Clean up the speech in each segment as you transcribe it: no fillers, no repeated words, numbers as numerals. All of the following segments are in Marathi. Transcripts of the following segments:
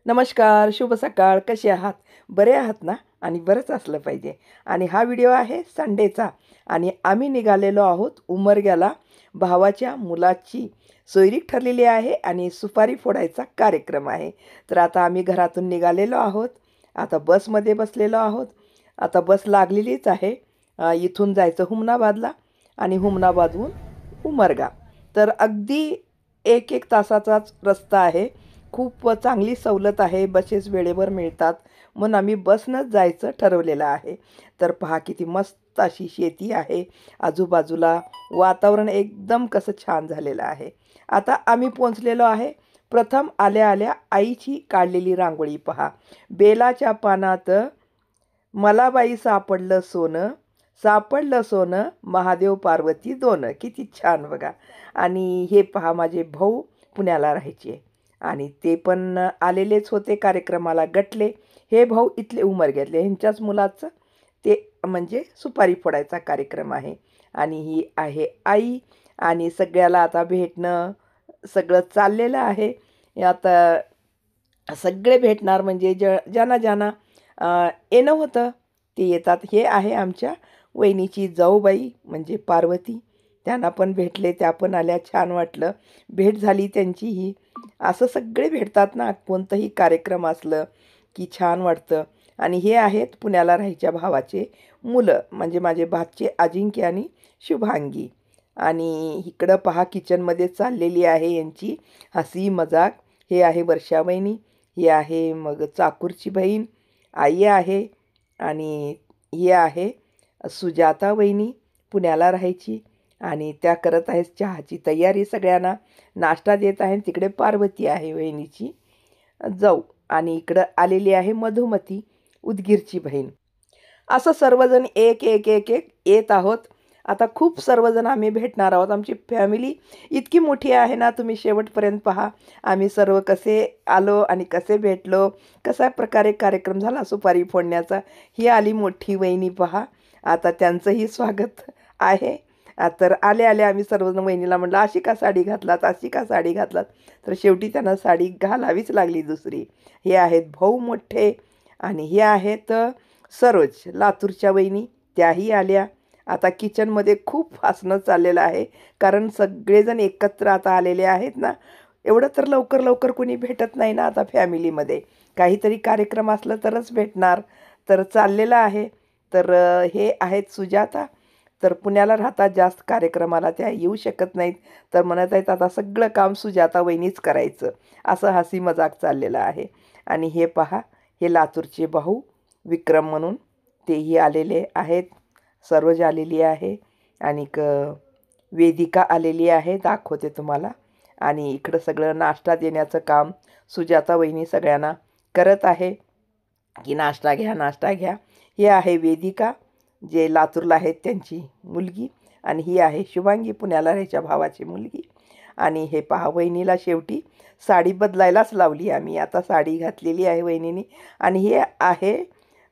नमस्कार, शुभ सकाळ. कसे आहात? बरे आहात ना? आणि बरंच असलं पाहिजे. आणि हा व्हिडिओ आहे संडेचा आणि आम्ही निघालेलो आहोत उमरग्याला. भावाच्या मुलाची सोयरीक ठरलेली आहे आणि सुपारी फोडायचा कार्यक्रम आहे. तर आता आम्ही घरातून निघालेलो आहोत. आता बसमध्ये बसलेलो आहोत. आता बस लागलेलीच आहे. इथून जायचं हुमनाबादला आणि हुमनाबादहून उमरगा. तर अगदी 1-1 तासाचाच रस्ता आहे. खूप चांगली सवलत आहे, बसेस वेळेवर मिळतात म्हणून आम्ही बसनंच जायचं ठरवलेलं आहे. तर पहा किती मस्त अशी शेती आहे, आजूबाजूला वातावरण एकदम कसं छान झालेलं आहे. आता आम्ही पोहोचलेलो आहे. प्रथम आल्या आल्या आईची काढलेली रांगोळी पहा. बेलाच्या पानात मला बाई सापडलं सोनं, सापडलं सोनं, महादेव पार्वती दोन. किती छान बघा. आणि हे पहा माझे भाऊ पुण्याला राहायचे आणि ते पण आलेलेच होते कार्यक्रमाला, गटले. हे भाऊ इथले उमरग्यातले, ह्यांच्याच मुलाचं ते म्हणजे सुपारी फोडायचा कार्यक्रम आहे. आणि ही आहे आई. आणि सगळ्याला आता भेटणं सगळं चाललेलं आहे. आता सगळे भेटणार म्हणजे ज्यांना ज्यांना येणं होतं ते येतात. हे आहे आमच्या वहिनीची जाऊबाई म्हणजे पार्वती, त्यांना पण भेटले, त्या पण आल्या. छान वाटलं, भेट झाली त्यांचीही. असं सगळे भेटतात ना, कोणतंही कार्यक्रम असलं की छान वाटतं. आणि हे आहेत पुण्याला राहायच्या भावाचे मुलं म्हणजे माझे भाचे अजिंक्य आणि शुभांगी. आणि इकडं पहा किचनमध्ये चाललेली आहे यांची हसी मजाक. हे आहे वर्षा वहिनी, हे आहे मग चाकूरची बहीण आई आहे. आणि हे आहे सुजाता वहिनी, पुण्याला राहायची. आणि त्या करत आहेत चहाची तयारी, सगळ्यांना नाश्ता देत आहे. तिकडे पार्वती आहे वहिनीची जाऊ. आणि इकडं आलेली आहे मधुमती, उदगीरची बहीण. असं सर्वजण एक एक एक एक येत आहोत. आता खूप सर्वजण आम्ही भेटणार आहोत. आमची फॅमिली इतकी मोठी आहे ना, तुम्ही शेवटपर्यंत पहा. आम्ही सर्व कसे आलो आणि कसे भेटलो, कशा प्रकारे कार्यक्रम झाला सुपारी फोडण्याचा. ही आली मोठी वहिनी पहा. आता त्यांचंही स्वागत आहे. तर आले आले आम्ही सर्वजण वहिनीला म्हटलं अशी का साडी घातलात, अशी का साडी घातलात. तर शेवटी त्यांना साडी घालावीच लागली दुसरी. हे आहेत भाऊ मोठे. आणि हे आहेत सरोज लातूरच्या वहिनी, त्याही आल्या. आता किचनमध्ये खूप हसणं चाललेलं आहे, कारण सगळेजण एकत्र आता आलेले आहेत ना. एवढं तर लवकर लवकर कोणी भेटत नाही ना आता फॅमिलीमध्ये. काहीतरी कार्यक्रम असलं तरच भेटणार. तर चाललेलं आहे. तर हे आहेत सुजाता, तर पुण्याला राहतात, जास्त कार्यक्रमाला त्या येऊ शकत नाहीत. तर म्हणत आहेत आता सगळं काम सुजाता वहिनीच करायचं. असं हसी मजाक चाललेलं आहे. आणि हे पहा, हे लातूरचे भाऊ विक्रम म्हणून, तेही आलेले आहेत. सरोज आलेली आहे आणि वेदिका आलेली आहे, दाखवते तुम्हाला. आणि इकडं सगळं नाश्ता देण्याचं काम सुजाता वहिनी सगळ्यांना करत आहे की नाश्ता घ्या, नाश्ता घ्या. हे आहे वेदिका, जे लातूरला आहेत त्यांची मुलगी. आणि ही आहे शुभांगी, पुण्याला राहायच्या भावाची मुलगी. आणि हे पहा वहिनीला शेवटी साडी बदलायलाच लावली आम्ही. आता साडी घातलेली आहे वहिनीने. आणि हे आहे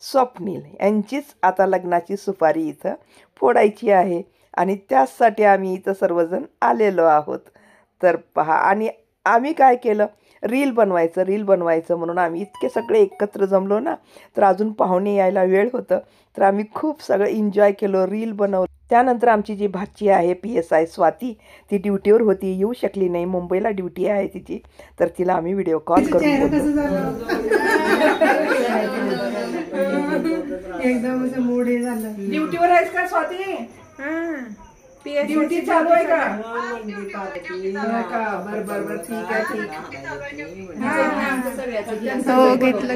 स्वप्नील, यांचीच आता लग्नाची सुपारी इथं फोडायची आहे. आणि त्याचसाठी आम्ही इथं सर्वजण आलेलो आहोत. तर पहा, आणि आम्ही काय केलं, रील बनवायचं म्हणून आम्ही इतके सगळे एकत्र जमलो ना. तर अजून पाहुणे यायला वेळ होतं, तर आम्ही खूप सगळं एन्जॉय केलं, रील बनवलं. त्यानंतर आमची जी भाची आहे PSI स्वाती, ती ड्युटीवर होती, येऊ शकली नाही, मुंबईला ड्युटी आहे तिची. तर तिला आम्ही व्हिडिओ कॉल करून एकदम असं मूड हे झालं. ड्युटीवर आहेस का स्वाती? ड्युटी चालू आहे का? बर बर बर, ठीक आहे ठीक. हो, घेतलं.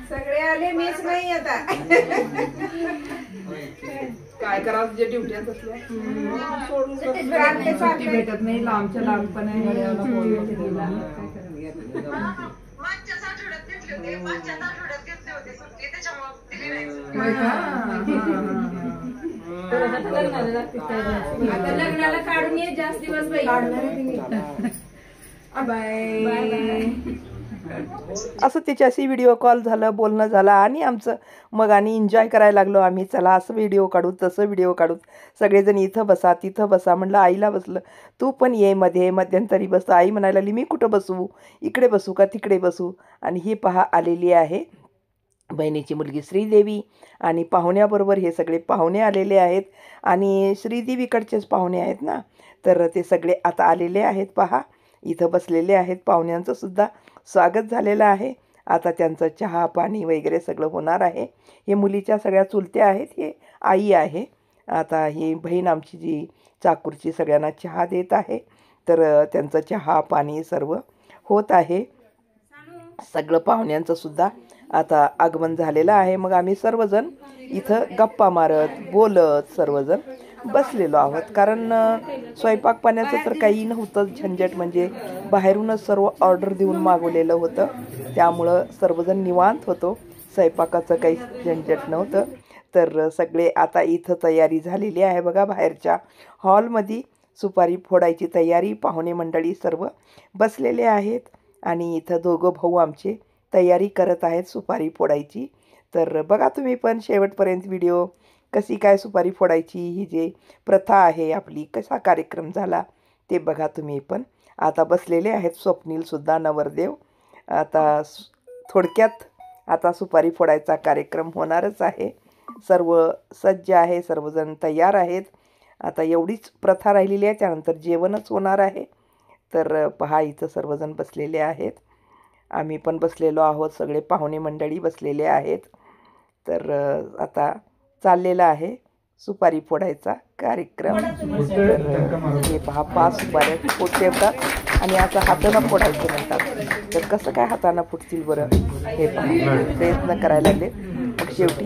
सगळे आले, मीच नाही आता. काय करावं, जे ड्युटी असल्या सुट्टी भेटत नाही. लांबच्या लांब पण आहे. आता लग्नाला काढून ये, जास्त दिवस बाई. Bye bye. असं तिच्याशी व्हिडिओ कॉल झालं, बोलणं झालं आणि आमचं मग आणि एन्जॉय करायला लागलो आम्ही. चला असं व्हिडिओ काढू, तसं व्हिडिओ काढू, सगळेजण इथं बसा तिथं बसा. म्हणलं आईला बसलं, तू पण ये मध्ये मध्यंतरी बस. आई म्हणायला लागली मी कुठं बसू, इकडे बसू का तिकडे बसू. आणि ही पहा आलेली आहे बहिणीची मुलगी श्रीदेवी आणि पाहुण्याबरोबर हे सगळे पाहुणे आलेले आहेत. आणि श्रीदेवीकडचेच पाहुणे आहेत ना, तर ते सगळे आता आलेले आहेत. पहा इथं बसलेले आहेत. पाहुण्यांचं सुद्धा स्वागत झालेलं आहे. आता त्यांचं चहा पाणी वगैरे सगळं होणार आहे. हे मुलीच्या सगळ्या चुलत्या आहेत, हे आई आहे. आता ही बहीण आमची जी चाकूरची सगळ्यांना चहा देत आहे. तर त्यांचं चहा पाणी सर्व होत आहे. सगळं पाहुण्यांचं सुद्धा आता आगमन झालेलं आहे. मग आम्ही सर्वजण इथं गप्पा मारत बोलत सर्वजण बसलेलो आहोत. कारण स्वयंपाक पाण्याचं तर काही नव्हतं झंझट, म्हणजे बाहेरूनच सर्व ऑर्डर देऊन मागवलेलं होतं. त्यामुळं सर्वजण निवांत होतो, स्वयंपाकाचं काही झंझट नव्हतं. तर सगळे आता इथं तयारी झालेली आहे बघा. बाहेरच्या हॉलमध्ये सुपारी फोडायची तयारी, पाहुणे मंडळी सर्व बसलेले आहेत. आणि इथं दोघं भाऊ आमचे तयारी करत आहेत सुपारी फोडायची. तर बघा तुम्ही पण शेवटपर्यंत व्हिडिओ, कशी काय सुपारी फोडायची, ही जी प्रथा आहे आपली, कसा कार्यक्रम झाला ते बघा तुम्ही पण. आता बसलेले आहेत स्वप्नीलसुद्धा, नवरदेव. आता थोडक्यात आता सुपारी फोडायचा कार्यक्रम होणारच आहे. सर्व सज्ज आहे, सर्वजण तयार आहेत. आता एवढीच प्रथा राहिलेली आहे, त्यानंतर जेवणच होणार आहे. तर पहा इथं सर्वजण बसलेले आहेत, आम्ही पण बसलेलो आहोत, सगळे पाहुणे मंडळी बसलेले आहेत. तर आता चाललेला आहे सुपारी फोडायचा कार्यक्रम. हे पहा 5 सुपाऱ्या फोडतात आणि आता हातानं फोडायचं म्हणतात. तर कसं काय हातानं फुटतील बरं, हे पहा प्रयत्न करायला लागले. मग शेवटी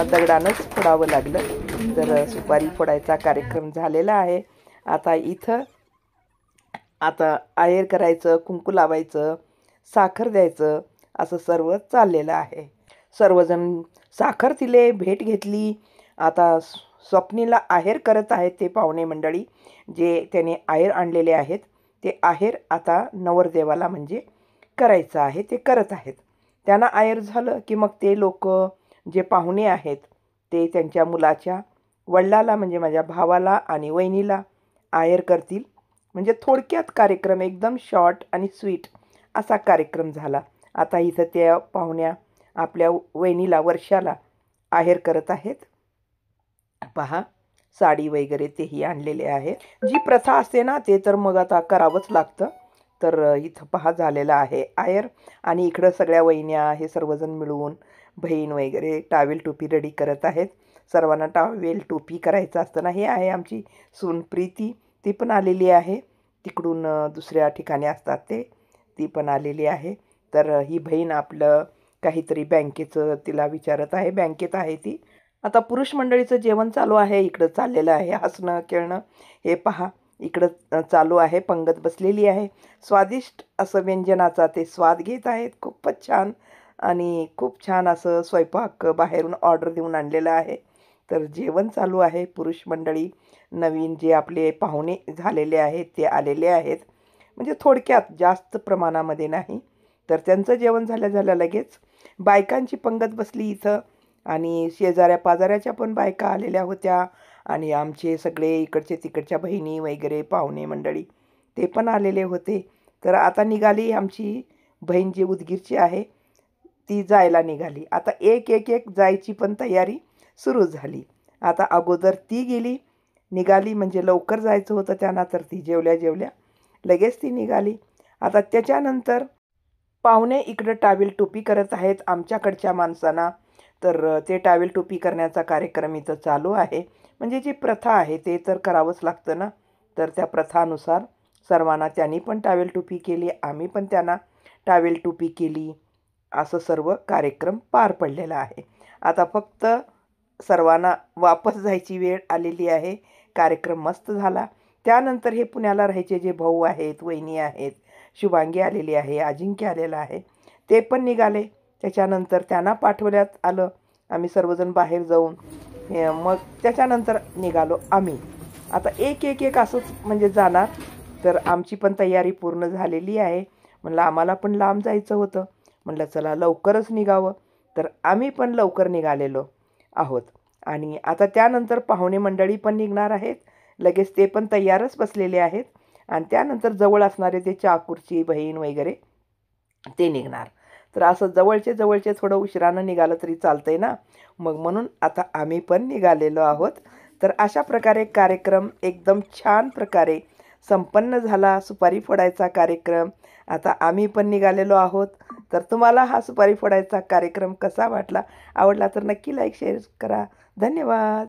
दगडानंच फोडावं लागलं. तर सुपारी फोडायचा कार्यक्रम झालेला आहे. आता इथं आता आहेर करायचं, कुंकू लावायचं, साखर द्यायचं, असं सर्व चाललेलं आहे. सर्वजण साखर दिले, भेट घेतली. आता स्वप्नीला आहेर करत आहेत ते पाहुणे मंडळी, जे त्याने आहेर आणलेले आहेत. ते आहेर आता नवरदेवाला म्हणजे करायचं आहे, ते करत आहेत. त्यांना आहेर झालं की मग ते लोक जे पाहुणे आहेत ते त्यांच्या मुलाच्या वडिलाला म्हणजे माझ्या भावाला आणि वहिनीला आहेर करतील. म्हणजे थोडक्यात कार्यक्रम एकदम शॉर्ट आणि स्वीट असा कार्यक्रम झाला. आता इथं त्या पाहुण्या आपल्या वहिनीला वर्षाला आहेर करत आहेत. पहा साडी वगैरे तेही आणलेले आहे. जी प्रथा असते ना ते तर मग आता करावंच लागतं. तर इथं पहा झालेलं आहे आहेर. आणि इकडं सगळ्या वहिन्या हे सर्वजण मिळून बहीण वगैरे टावेल टोपी रेडी करत आहेत. सर्वांना टावेल टोपी करायचं असतं ना. हे आहे आमची सून प्रीती, ती पण आलेली आहे. तिकडून दुसऱ्या ठिकाणी असतात ती पण आलेली आहे. तर ही बहीण आपलं काहीतरी बँकेचं तिला विचारत आहे, बँकेत आहे ती. आता पुरुष मंडळीचं जेवण चालू आहे, इकडं चाललेलं आहे हसणं खेळणं. हे पहा इकडं चालू आहे, पंगत बसलेली आहे. स्वादिष्ट असं व्यंजनाचा ते स्वाद घेत आहेत. खूपच छान आणि खूप छान असं स्वयंपाक बाहेरून ऑर्डर देऊन आणलेलं आहे. तर जेवण चालू आहे. पुरुष मंडळी नवीन जे आपले पाहुणे झालेले आहेत ते आलेले आहेत, म्हणजे थोडक्यात जास्त प्रमाणामध्ये नाही. तर त्यांचं जेवण झाल्या लगेच बायकांची पंगत बसली इथं. आणि शेजाऱ्या पाजाऱ्याच्या पण बायका आलेल्या होत्या. आणि आमचे सगळे इकडचे तिकडच्या बहिणी वगैरे पाहुणे मंडळी ते पण आलेले होते. तर आता निघाली आमची बहीण जी उदगीरची आहे ती जायला निघाली. आता एक एक एक जायची पण तयारी सुरू झाली. आता अगोदर ती गेली, निघाली, म्हणजे लवकर जायचं होतं त्यांना. तर ती जेवल्या लगेच ती निघाली. आता त्याच्यानंतर पाहुणे इकडं टावेल टोपी करत आहेत आमच्याकडच्या माणसांना. तर ते टावेल टोपी करण्याचा कार्यक्रम इथं चालू आहे. म्हणजे जी प्रथा आहे ते तर करावंच लागतं ना. तर त्या प्रथानुसार सर्वांना त्यांनी पण टावेल टोपी केली, आम्ही पण त्यांना टावेल टोपी केली. असं सर्व कार्यक्रम पार पडलेला आहे. आता फक्त सर्वांना वापस जायची वेळ आलेली आहे. कार्यक्रम मस्त झाला. त्यानंतर हे पुण्याला राहायचे जे भाऊ आहेत, वहिनी आहेत, शुभांगी आलेली आहे, अजिंक्य आलेला आहे, ते पण निघाले. त्याच्यानंतर त्यांना पाठवण्यात आलं. आम्ही सर्वजण बाहेर जाऊन मग त्याच्यानंतर निघालो आम्ही. आता एक एक एक असंच म्हणजे जाणार. तर आमची पण तयारी पूर्ण झालेली आहे. म्हणलं आम्हाला पण लांब जायचं होतं. म्हणलं चला लवकरच निघावं. तर आम्ही पण लवकर निघालेलो आहोत. आणि आता त्यानंतर पाहुणे मंडळी पण निघणार आहेत. लगेच ते पण तयारच बसलेले आहेत. आणि त्यानंतर जवळ असणारे ते चाकूरची बहीण वगैरे ते निघणार. तर असं जवळचे थोडं उशिरानं निघालं तरी चालतंय ना. मग म्हणून आता आम्ही पण निघालेलो आहोत. तर अशा प्रकारे कार्यक्रम एकदम छान प्रकारे संपन्न झाला. सुपारी फोडायचा कार्यक्रम. आता आम्ही पण निघालेलो आहोत. तर तुम्हाला हा सुपारी फोडायचा कार्यक्रम कसा वाटला? आवडला तर नक्की लाईक शेअर करा. धन्यवाद.